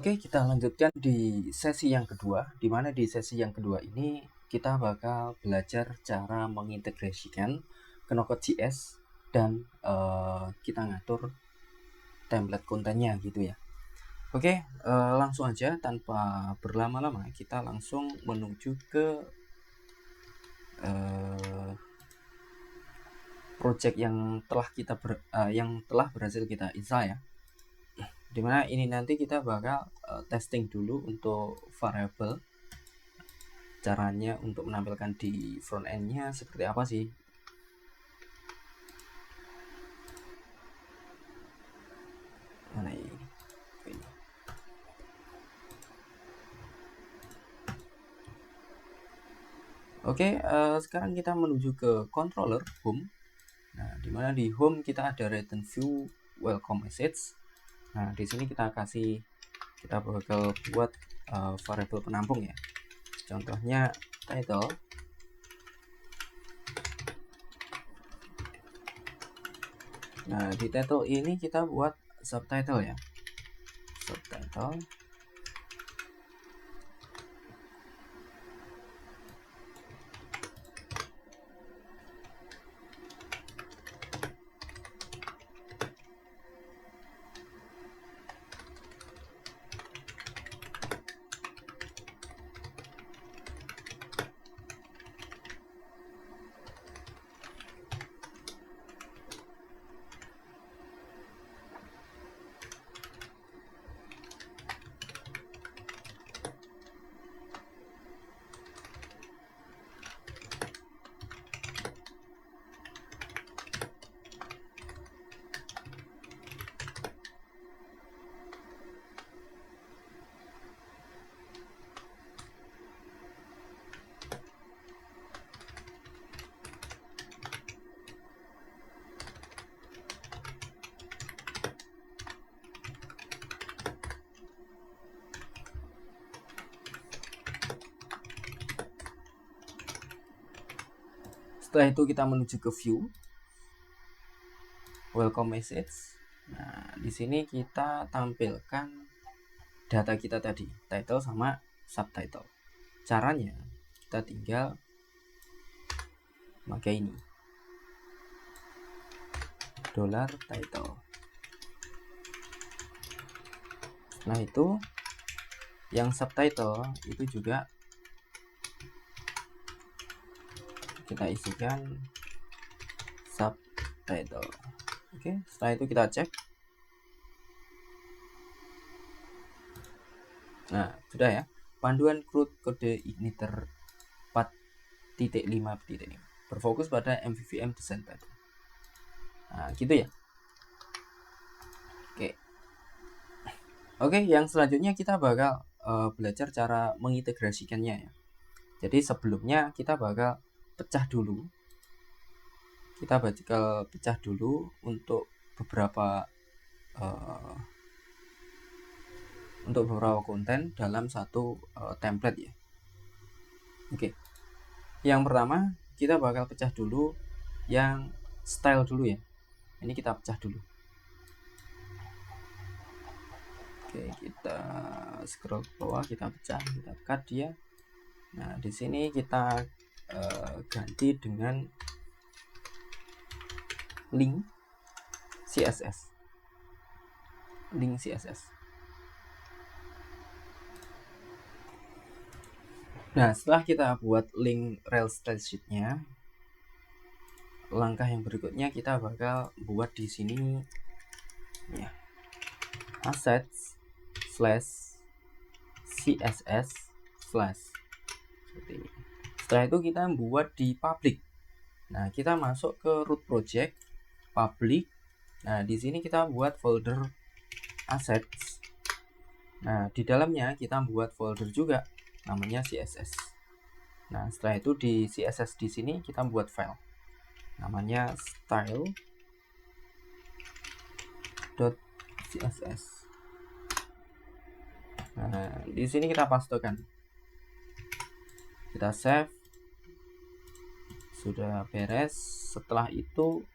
Oke, kita lanjutkan di sesi yang kedua, di mana di sesi yang kedua ini kita bakal belajar cara mengintegrasikan ke Node.js dan kita ngatur template kontennya gitu ya. Oke, langsung aja tanpa berlama-lama kita langsung menuju ke project yang telah berhasil kita install ya. Dimana ini nanti kita bakal testing dulu untuk variable. Caranya untuk menampilkan di front end-nya seperti apa sih? Mana ini? Oke, sekarang kita menuju ke controller home. Nah, dimana di home kita ada return view welcome message. Nah, di sini kita bakal buat variable penampung ya. Contohnya title. Nah, di title ini kita buat subtitle ya. Subtitle. Setelah itu kita menuju ke view welcome message. Nah, di sini kita tampilkan data kita tadi, title sama subtitle. Caranya kita tinggal pakai ini, $title. Nah, itu yang subtitle itu juga kita isikan subtitle. Oke, setelah itu kita cek. Nah, sudah ya. Panduan kode igniter 4.5.5 berfokus pada MVVM design pattern. Nah, gitu ya. Oke, yang selanjutnya kita bakal belajar cara mengintegrasikannya ya. Jadi sebelumnya kita bakal pecah dulu. Kita bakal pecah dulu untuk beberapa konten dalam satu template ya. Oke. Yang pertama kita bakal pecah dulu yang style dulu ya. Ini kita pecah dulu. Oke, kita scroll ke bawah, kita pecah, kita cut dia. Nah, di sini kita ganti dengan link CSS. Link CSS. Nah, setelah kita buat link rel style sheet-nya, langkah yang berikutnya kita bakal buat di sini ya. Assets /CSS/ seperti ini. Setelah itu kita buat di public. Nah, kita masuk ke root project public. Nah, di sini kita buat folder assets. Nah, di dalamnya kita buat folder juga namanya CSS. Nah, setelah itu di CSS di sini kita buat file namanya style.css. Nah, di sini kita pastekan. Kita save. Sudah beres. Setelah itu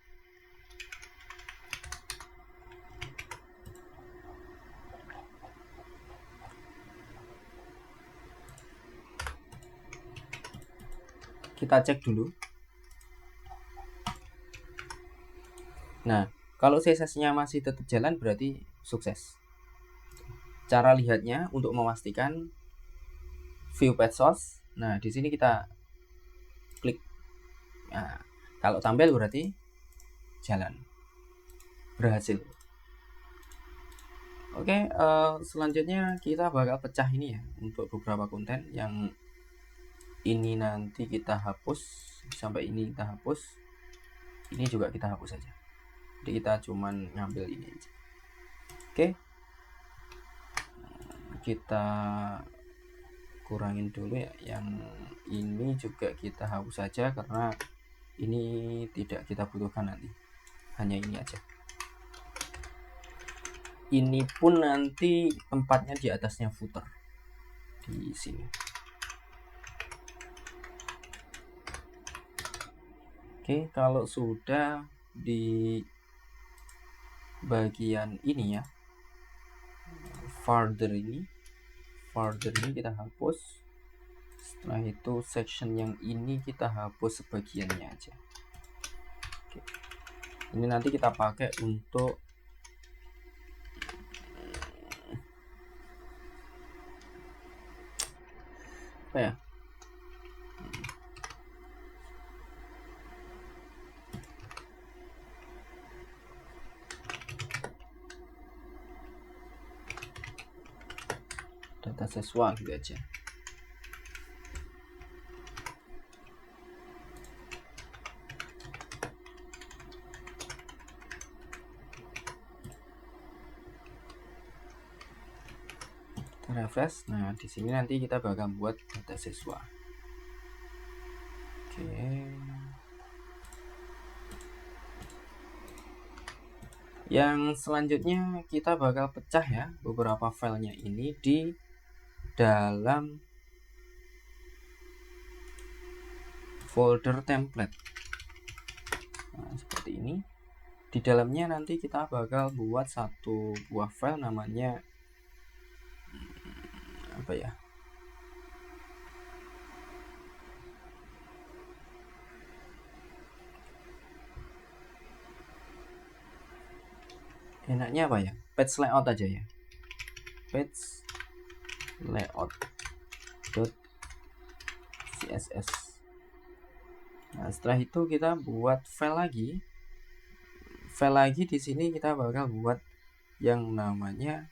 Kita cek dulu. Nah, kalau CSS-nya masih tetap jalan berarti sukses. Cara lihatnya untuk memastikan view page source. Nah, di sini kita klik. Nah, kalau tampil berarti jalan, berhasil. Oke, selanjutnya kita bakal pecah ini ya untuk beberapa konten. Yang ini nanti kita hapus, sampai ini kita hapus, ini juga kita hapus saja. Jadi kita cuman ngambil ini aja. Oke, kita kurangin dulu ya. Yang ini juga kita hapus saja karena ini tidak kita butuhkan nanti. Hanya ini aja. Ini pun nanti tempatnya di atasnya footer di sini. Oke, kalau sudah di bagian ini ya, further ini kita hapus. Setelah itu section yang ini kita hapus sebagiannya aja. Oke. Ini nanti kita pakai untuk apa ya? Data siswa gitu aja. Refresh. Nah, di sini nanti kita bakal buat data siswa. Oke. Yang selanjutnya kita bakal pecah ya beberapa filenya ini di dalam folder template. Nah, seperti ini. Di dalamnya nanti kita bakal buat satu buah file namanya apa ya? Enaknya apa ya? Page layout aja ya. Page layout .css. Nah, setelah itu kita buat file lagi di sini kita bakal buat yang namanya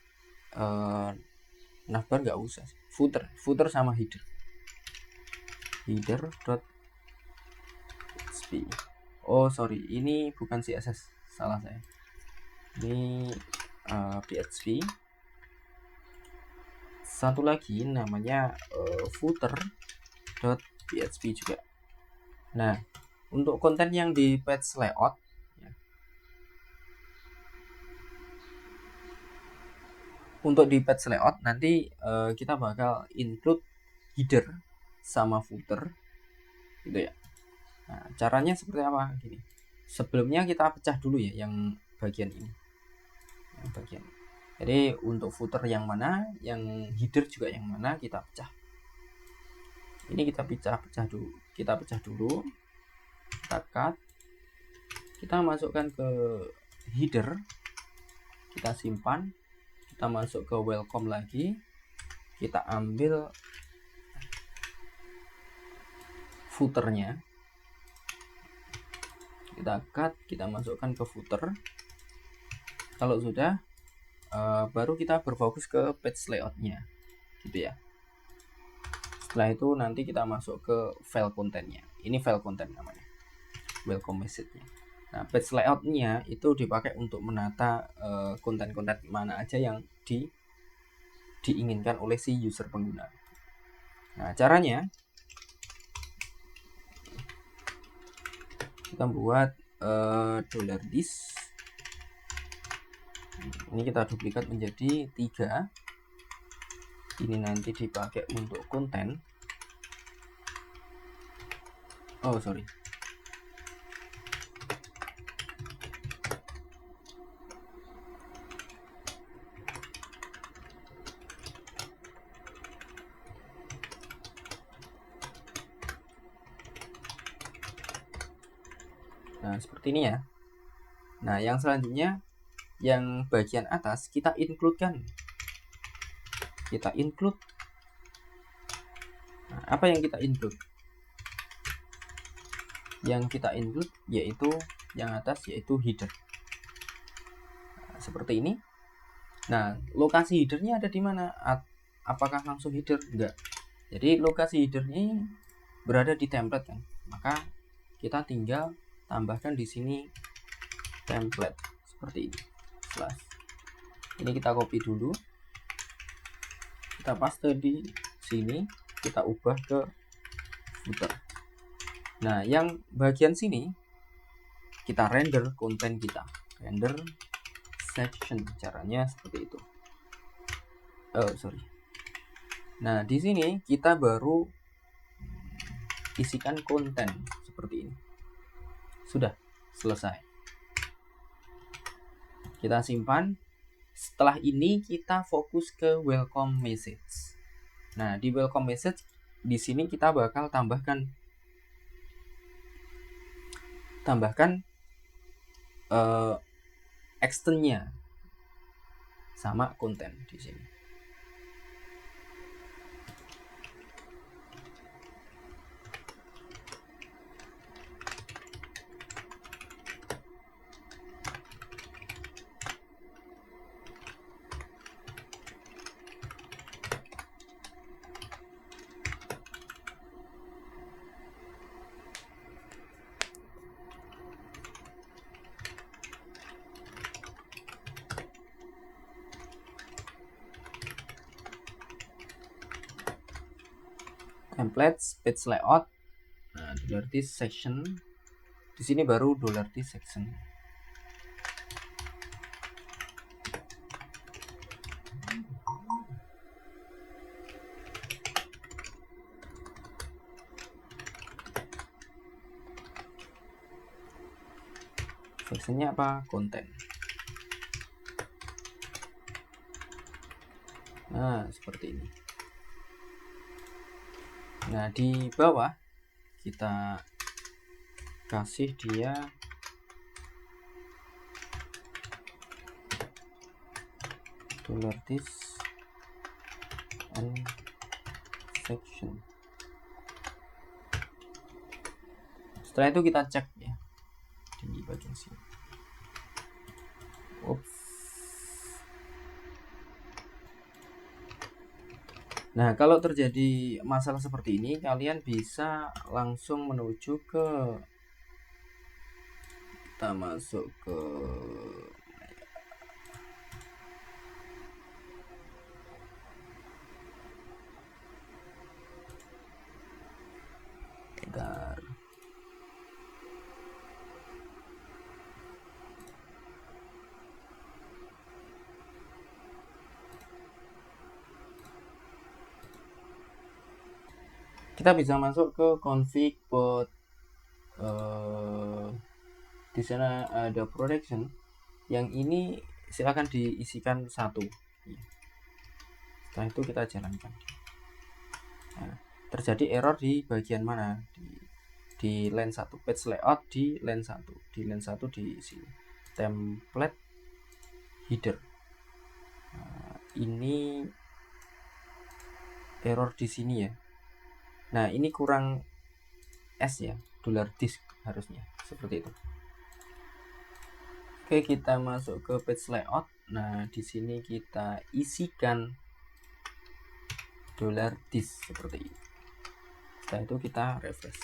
navbar nggak usah, footer sama header.php. Oh sorry, ini bukan CSS, salah saya. Ini PHP. Satu lagi namanya footer.php juga. Nah, untuk konten yang di page layout ya, untuk di page layout nanti kita bakal include header sama footer gitu ya. Nah, caranya seperti apa? Gini. Sebelumnya kita pecah dulu ya yang bagian ini. Yang bagian. Jadi untuk footer yang mana, yang header juga yang mana kita pecah. Ini kita pecah dulu. Kita cut. Kita masukkan ke header. Kita simpan. Kita masuk ke welcome lagi. Kita ambil footernya. Kita cut, kita masukkan ke footer. Kalau sudah, baru kita berfokus ke page layoutnya, gitu ya. Setelah itu nanti kita masuk ke file kontennya. Ini file konten namanya, welcome message-nya. Nah, page layoutnya itu dipakai untuk menata konten-konten mana aja yang diinginkan oleh si user pengguna. Nah, caranya kita buat $this. Ini kita duplikat menjadi 3. Ini nanti dipakai untuk konten. Oh sorry, Nah, seperti ini ya. Nah, yang selanjutnya, yang bagian atas kita include kan. Kita include. Nah, apa yang kita include? Yang kita include yaitu yang atas, yaitu header. Nah, seperti ini. Nah, lokasi headernya ada di mana? Apakah langsung header? Enggak. Jadi lokasi header ini berada di template kan. Maka kita tinggal tambahkan di sini template seperti ini. Slash. Ini kita copy dulu. Kita paste di sini, kita ubah ke footer. Nah, yang bagian sini kita render konten kita. Render section, caranya seperti itu. Nah, di sini kita baru isikan konten seperti ini. Sudah selesai. Kita simpan. Setelah ini kita fokus ke welcome message. Nah, di welcome message di sini kita bakal tambahkan extendnya sama konten di sini. Templates, page layout. Nah, $this section. Di sini baru $this section. Sectionnya apa? Konten. Nah, seperti ini. Nah, di bawah kita kasih dia $this and section. Setelah itu kita cek ya di bagian sini. Nah, kalau terjadi masalah seperti ini, kalian bisa langsung menuju ke, kita masuk ke bentar. Kita bisa masuk ke config pod. Di sana ada production. Yang ini silakan diisikan 1. Setelah itu kita jalankan. Nah, terjadi error di bagian mana? Di line 1, page layout di line 1. Di line 1 di sini. Template header. Nah, ini error di sini ya. Nah, ini kurang S ya, $disk harusnya seperti itu. Oke, kita masuk ke page layout. Nah, di sini kita isikan $disk seperti ini. Setelah itu kita refresh.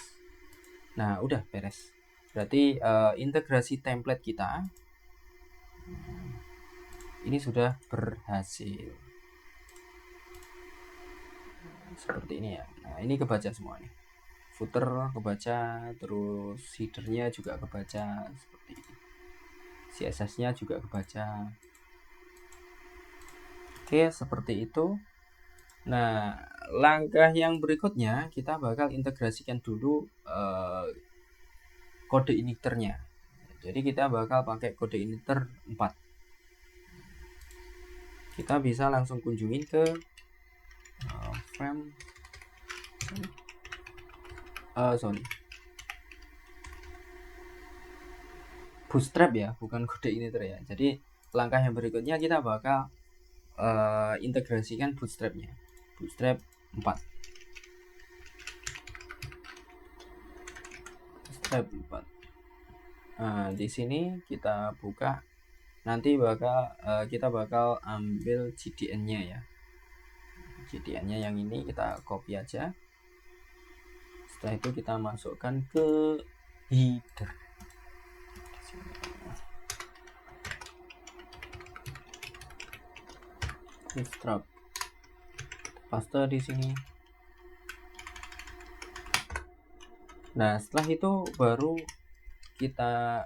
Nah, udah beres. Berarti integrasi template kita ini sudah berhasil. Seperti ini ya. Nah, ini kebaca semuanya. Footer kebaca, terus headernya juga kebaca seperti ini. CSS-nya juga kebaca. Oke, seperti itu. Nah, langkah yang berikutnya kita bakal integrasikan dulu kode initernya. Jadi kita bakal pakai kode initer 4. Kita bisa langsung kunjungin ke frame bootstrap ya, bukan kode initer ya. Jadi langkah yang berikutnya kita bakal integrasikan bootstrapnya, bootstrap 4. Bootstrap 4. Nah, di sini kita buka, nanti kita bakal ambil JDN-nya ya. JDN-nya yang ini kita copy aja. Setelah itu kita masukkan ke header. Bootstrap, paste di sini. Nah, setelah itu baru kita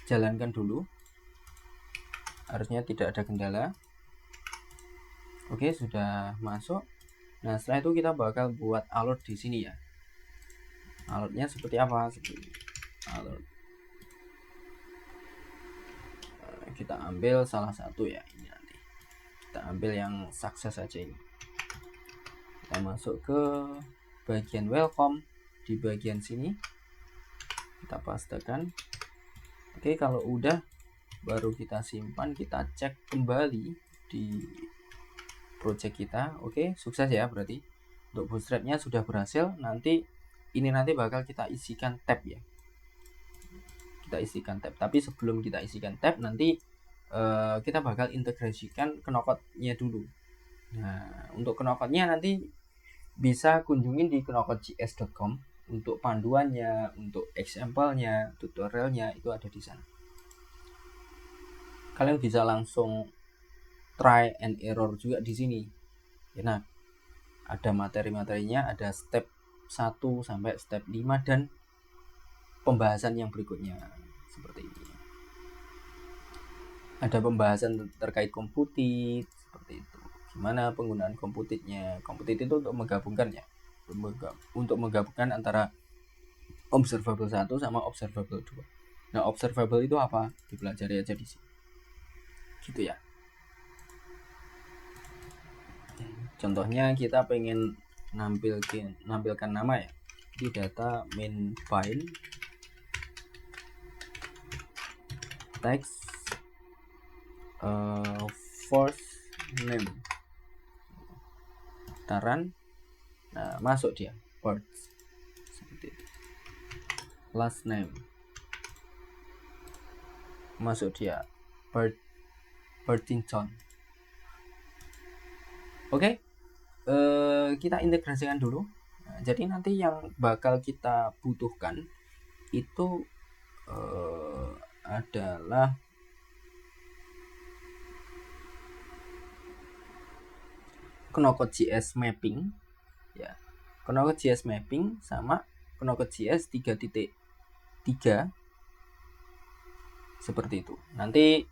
jalankan dulu. Harusnya tidak ada kendala. Oke, sudah masuk. Nah, setelah itu kita bakal buat alert di sini ya. Alertnya seperti apa? Seperti alert. Kita ambil salah satu ya, ini nanti. Kita ambil yang sukses saja ini. Kita masuk ke bagian welcome, di bagian sini kita pastekan. Oke, kalau udah baru kita simpan, kita cek kembali di project kita. Oke, sukses ya, berarti untuk bootstrapnya sudah berhasil. Nanti bakal kita isikan tab ya, kita isikan tab. Tapi sebelum kita isikan tab, nanti kita bakal integrasikan knockout-nya dulu. Nah, untuk knockout-nya nanti bisa kunjungin di knockout.js.com untuk panduannya, untuk example-nya, tutorialnya itu ada di sana. Kalian bisa langsung try and error juga di sini. Ya, nah, ada materi-materinya, ada step 1 sampai step 5 dan pembahasan yang berikutnya seperti ini. Ada pembahasan terkait Computed seperti itu. Gimana penggunaan Computednya? Computed itu untuk menggabungkan ya, untuk menggabungkan antara observable 1 sama observable 2. Nah, observable itu apa? Dipelajari aja di sini. Gitu ya. Contohnya kita pengen nampilkan nama ya di data main file text first name taran. Nah, masuk dia words seperti itu. Last name masuk dia Bertington. Oke, kita integrasikan dulu. Nah, jadi nanti yang bakal kita butuhkan itu adalah Knockout.js mapping ya. Knockout.js mapping sama Knockout.js 3.3 seperti itu. Nanti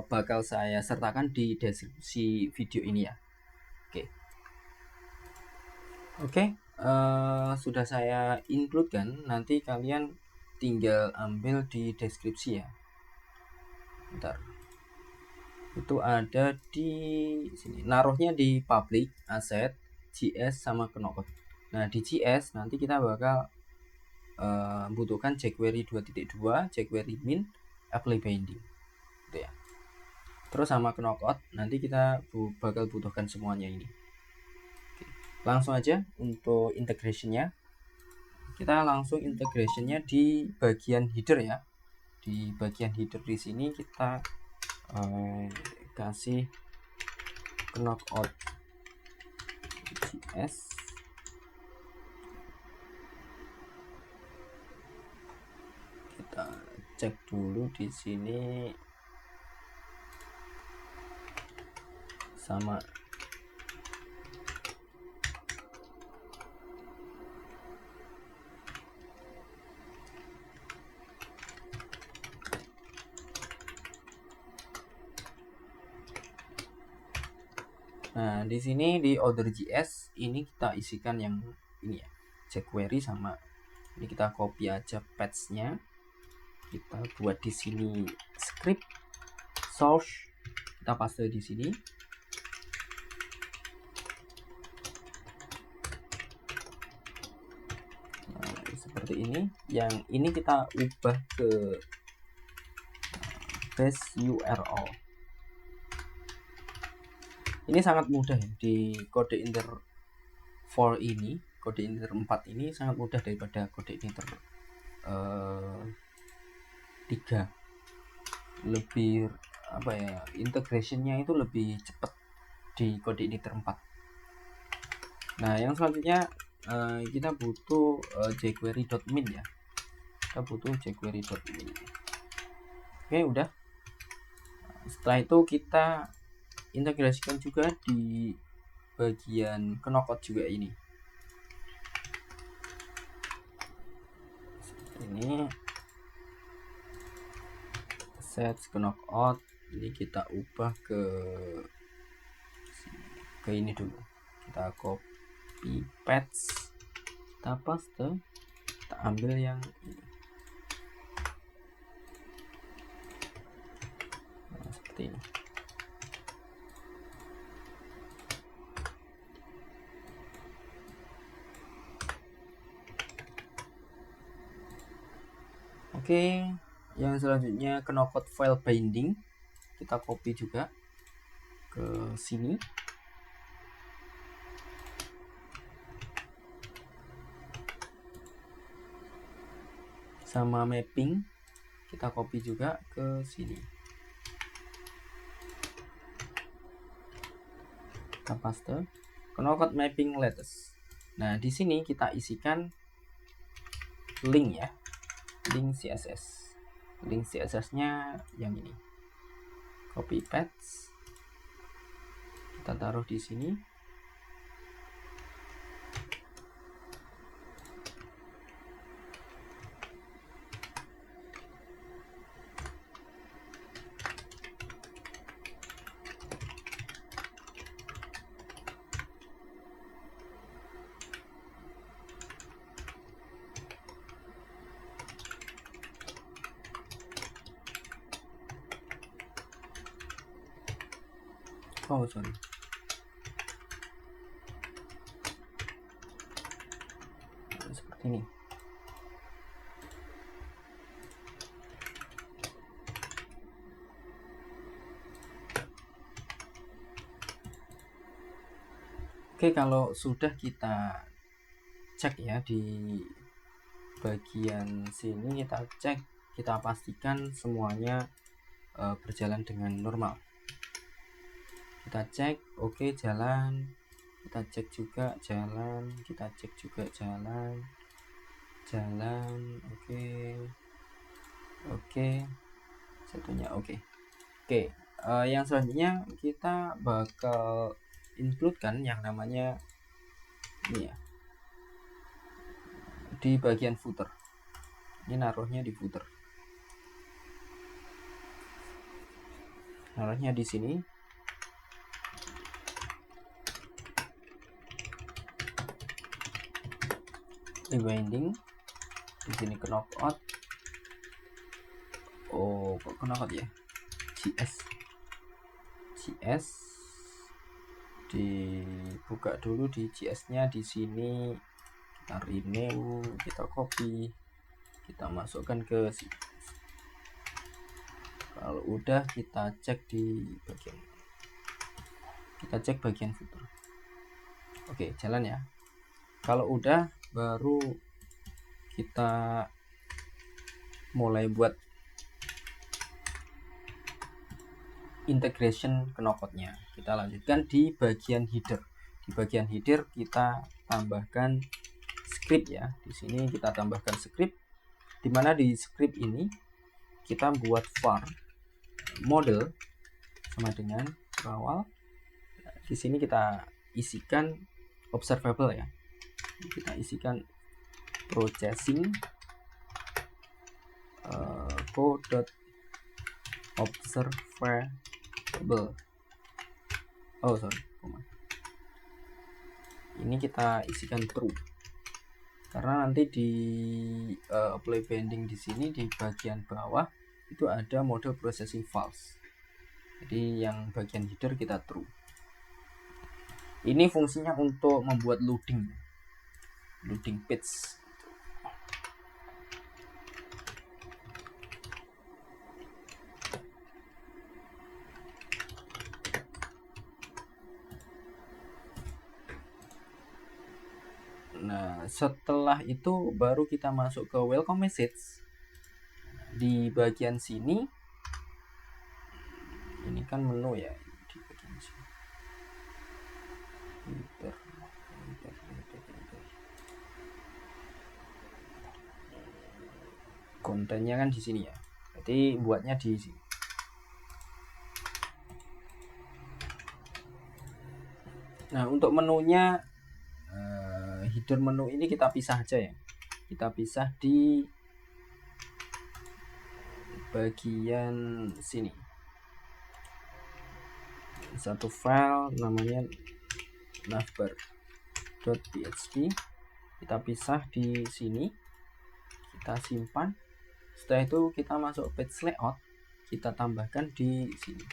bakal saya sertakan di deskripsi video ini ya. Oke, sudah saya include kan. Nanti kalian tinggal ambil di deskripsi ya. Bentar. Itu ada di sini. Naruhnya di public, asset, JS sama knockout. Nah, di JS nanti kita bakal butuhkan jQuery 2.2, jQuery min, apply binding. Gitu ya. Terus sama knockout nanti kita bakal butuhkan semuanya ini. Oke. Langsung aja untuk integrationnya. Kita langsung integrationnya di bagian header ya. Di bagian header di sini kita kasih knockout JS. Kita cek dulu di sini sama Nah, di sini di order.js ini kita isikan yang ini ya, jQuery sama ini kita copy aja patch-nya. Kita buat di sini script source, kita paste di sini. Nah, seperti ini. Yang ini kita ubah ke base URL. Ini sangat mudah ya, di kode inter 4 ini, kode inter 4 ini sangat mudah daripada kode inter 3. Lebih apa ya, integrationnya itu lebih cepat di kode inter 4. Nah, yang selanjutnya kita butuh jQuery.min ya. Kita butuh jQuery.min. Oke, udah. Setelah itu kita integrasikan juga di bagian knockout juga ini. Ini set knockout, ini kita ubah ke ini dulu. Kita copy paste, kita paste, kita ambil yang ini. Nah, seperti ini. Oke, yang selanjutnya knockout file binding, kita copy juga ke sini. Sama mapping, kita copy juga ke sini. Kita paste knockout mapping latest. Nah, di sini kita isikan link ya, link CSS. Link CSS-nya yang ini. Copy paste. Kita taruh di sini. Oh, sorry. Seperti ini. Oke, kalau sudah kita cek ya di bagian sini, kita cek, kita pastikan semuanya berjalan dengan normal. Kita cek, oke, jalan. Kita cek juga jalan. Kita cek juga jalan. Jalan, oke. Satunya oke. Oke, yang selanjutnya kita bakal include kan yang namanya ini ya, di bagian footer. Ini naruhnya di footer. Naruhnya di sini. Di binding, di sini knockout. Oh, kok knockout ya? GS dibuka dulu di GS-nya di sini. Kita rename, kita copy, kita masukkan ke sini. Kalau udah kita cek di bagian, kita cek bagian footer. Oke, jalan ya. Kalau udah baru kita mulai buat integration knockout-nya. Kita lanjutkan di bagian header. Di bagian header kita tambahkan script ya. Di sini kita tambahkan script, dimana di script ini kita buat var model sama dengan berawal. Di sini kita isikan observable ya. Kita isikan processing code.observable. Oh sorry, ini kita isikan true karena nanti di apply binding di sini di bagian bawah itu ada model processing false. Jadi yang bagian header kita true. Ini fungsinya untuk membuat loading page. setelah itu baru kita masuk ke welcome message. Di bagian sini, ini kan menu ya, di bagian sini. Kontennya kan di sini ya, berarti buatnya di sini. Nah, untuk menunya, header menu ini kita pisah aja ya. Kita pisah di bagian sini. Satu file namanya navbar.php. Kita pisah di sini. Kita simpan. Setelah itu kita masuk page layout. Kita tambahkan di sini.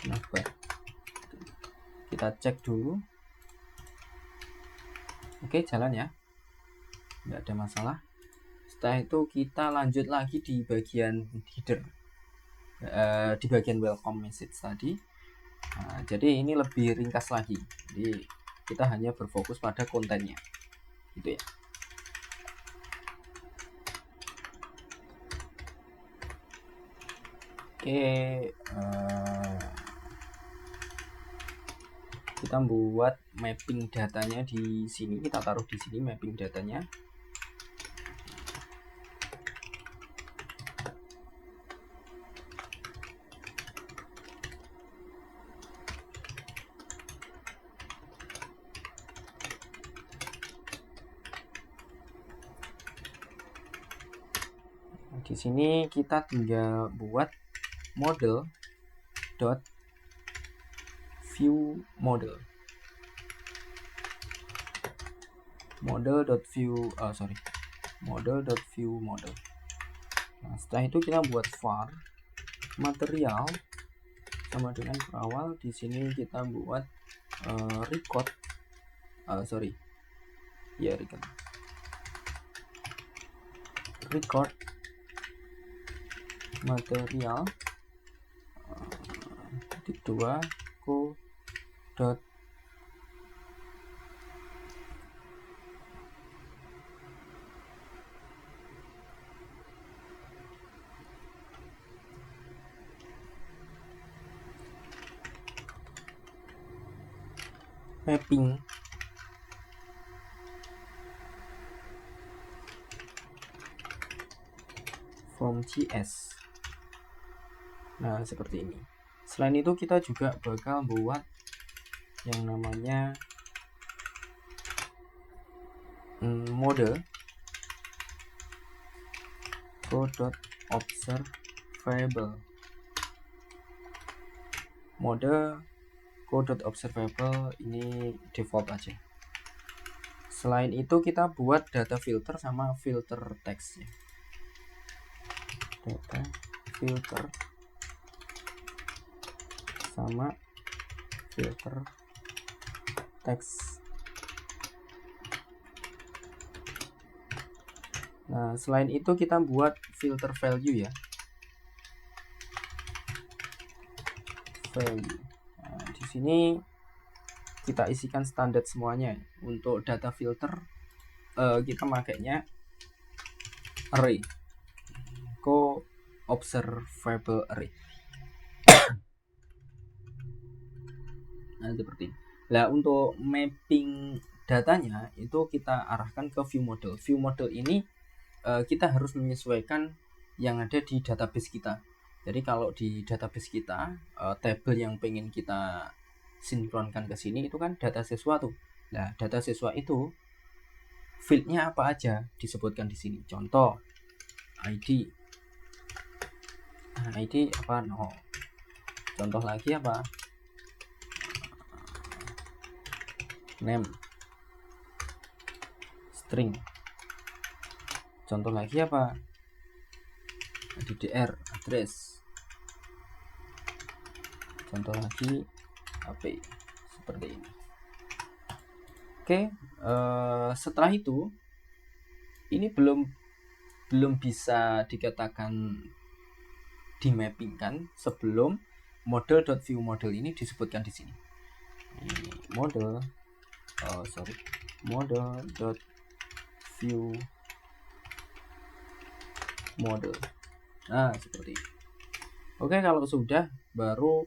Navbar. Kita cek dulu. Oke, jalan ya. Nggak ada masalah. Setelah itu kita lanjut lagi di bagian header, di bagian welcome message tadi. Nah, jadi ini lebih ringkas lagi. Jadi kita hanya berfokus pada kontennya, gitu ya. Oke, kita buat mapping datanya di sini. Kita taruh di sini mapping datanya. Di sini kita tinggal buat model dot view model model. Nah, setelah itu kita buat var material sama dengan berawal. Di sini kita buat record material titik 2 co dot mapping from JS. Nah, seperti ini. Selain itu kita juga bakal buat yang namanya mode co.observable. Mode co.observable ini default aja. Selain itu kita buat data filter sama filter text ya. Data filter sama filter text. Nah, selain itu kita buat filter value ya. Value. Nah, di sini kita isikan standar semuanya. Untuk data filter kita makainya array, co-observable array. Nah, seperti ini. Nah, untuk mapping datanya itu kita arahkan ke view model. View model ini kita harus menyesuaikan yang ada di database kita. Jadi kalau di database kita, tabel yang pengen kita sinkronkan ke sini itu kan data siswa tuh. Nah, data siswa itu fieldnya apa aja disebutkan di sini. Contoh ID. Nah, ID apa? No. Contoh lagi apa? Name. String. Contoh lagi apa? DDR, address. Contoh lagi HP. Seperti ini. Oke, setelah itu ini belum bisa dikatakan dimappingkan sebelum model.viewModel ini disebutkan di sini. Model model.view model. Nah, seperti itu. Oke, kalau sudah baru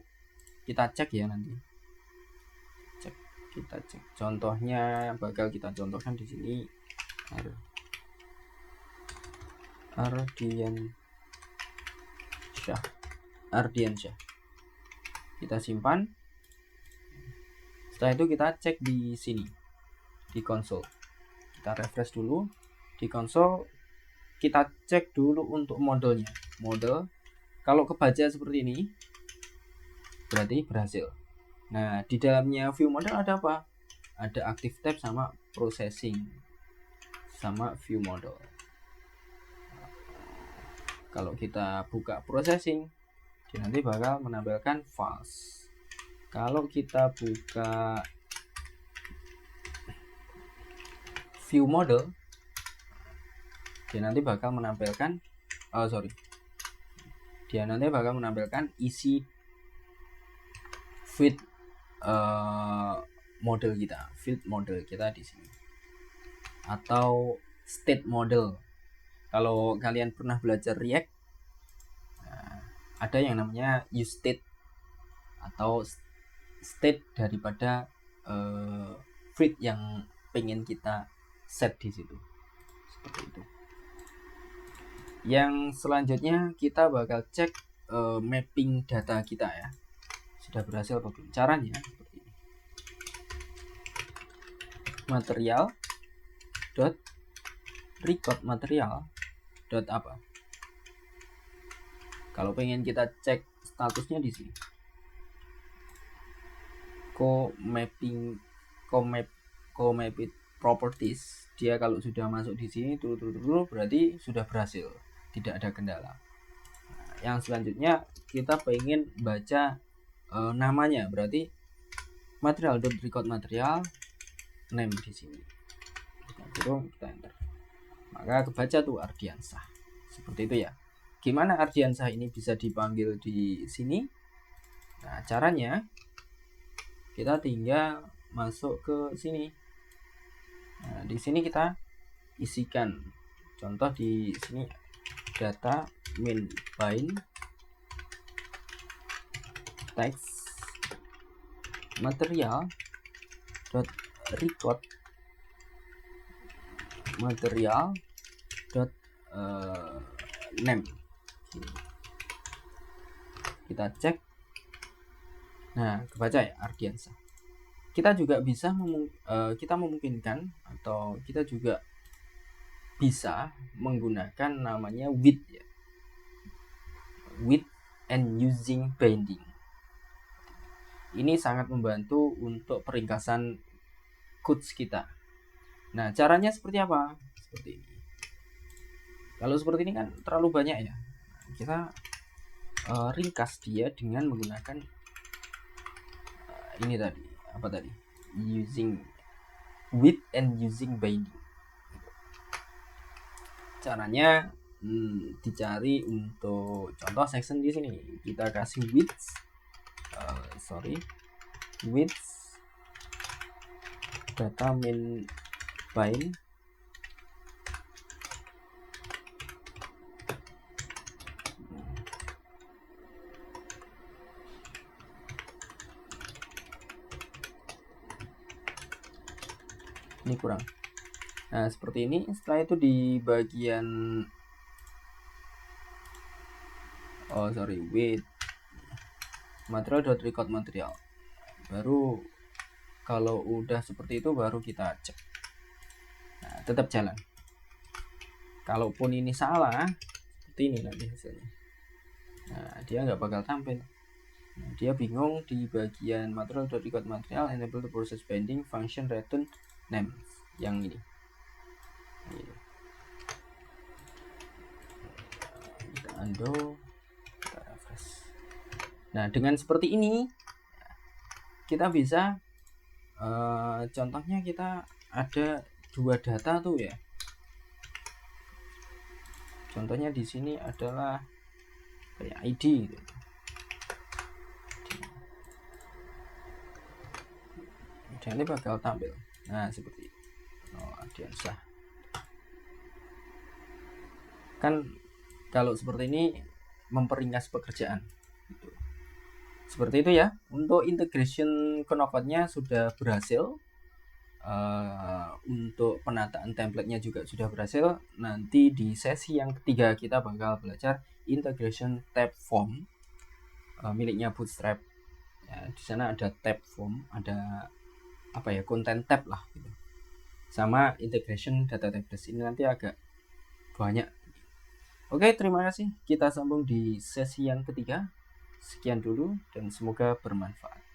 kita cek ya nanti. Kita cek. Contohnya bakal kita contohkan di sini. Ardiansyah. Kita simpan. Setelah itu kita cek di sini di konsol. Kita refresh dulu di konsol. Kita cek dulu untuk modelnya. Model kalau kebaca seperti ini berarti berhasil. Nah, di dalamnya view model ada apa? Ada active tab sama processing sama view model. Kalau kita buka processing, dia nanti bakal menampilkan false. Kalau kita buka view model, dia nanti bakal menampilkan isi feed model kita, di sini, atau state model. Kalau kalian pernah belajar React, ada yang namanya useState atau state daripada feed yang pengen kita set di situ. Seperti itu. Yang selanjutnya kita bakal cek mapping data kita ya. Sudah berhasil apa belum? Caranya seperti ini. Material dot record material dot apa? Kalau pengen kita cek statusnya di sini. Co-mapped properties, dia kalau sudah masuk di sini berarti sudah berhasil, tidak ada kendala. Nah, yang selanjutnya kita pengen baca namanya, berarti material.record material name di sini. Kita enter. Maka kebaca tuh Ardiansyah. Seperti itu ya. Gimana Ardiansyah ini bisa dipanggil di sini? Nah, caranya kita tinggal masuk ke sini. Nah, di sini kita isikan. Contoh di sini data min bind text material dot record material dot name. Kita cek. Nah, kebaca ya Ardiansyah. Kita juga bisa kita memungkinkan atau kita juga bisa menggunakan namanya with ya. With and using binding. Ini sangat membantu untuk peringkasan codes kita. Nah, caranya seperti apa? Seperti ini. Kalau seperti ini kan terlalu banyak ya. Kita ringkas dia dengan menggunakan ini tadi. Apa tadi? Using with and using binding. Caranya dicari untuk contoh section di sini. Kita kasih with data min bind ini kurang. Nah, seperti ini. Setelah itu di bagian with material.record material, baru kalau udah seperti itu baru kita cek. Nah, tetap jalan. Kalaupun ini salah, seperti ini nanti hasilnya. Nah, dia nggak bakal tampil. Nah, dia bingung di bagian material.record material enable to process binding function return name yang ini. Kita undo, kita refresh. Nah, dengan seperti ini kita bisa contohnya kita ada dua data tuh ya. Contohnya di sini adalah kayak ID gitu. Dan ini bakal tampil. Nah, seperti itu. Oh, Ardiansyah. Kan kalau seperti ini memperingkas pekerjaan gitu. Seperti itu ya. Untuk integration knockout-nya sudah berhasil. Untuk penataan template-nya juga sudah berhasil. Nanti di sesi yang ketiga kita bakal belajar integration tab form miliknya Bootstrap. Ya, di sana ada tab form, ada apa ya, content tab lah gitu. Sama integration data tables ini nanti agak banyak. Oke, terima kasih. Kita sambung di sesi yang ketiga. Sekian dulu dan semoga bermanfaat.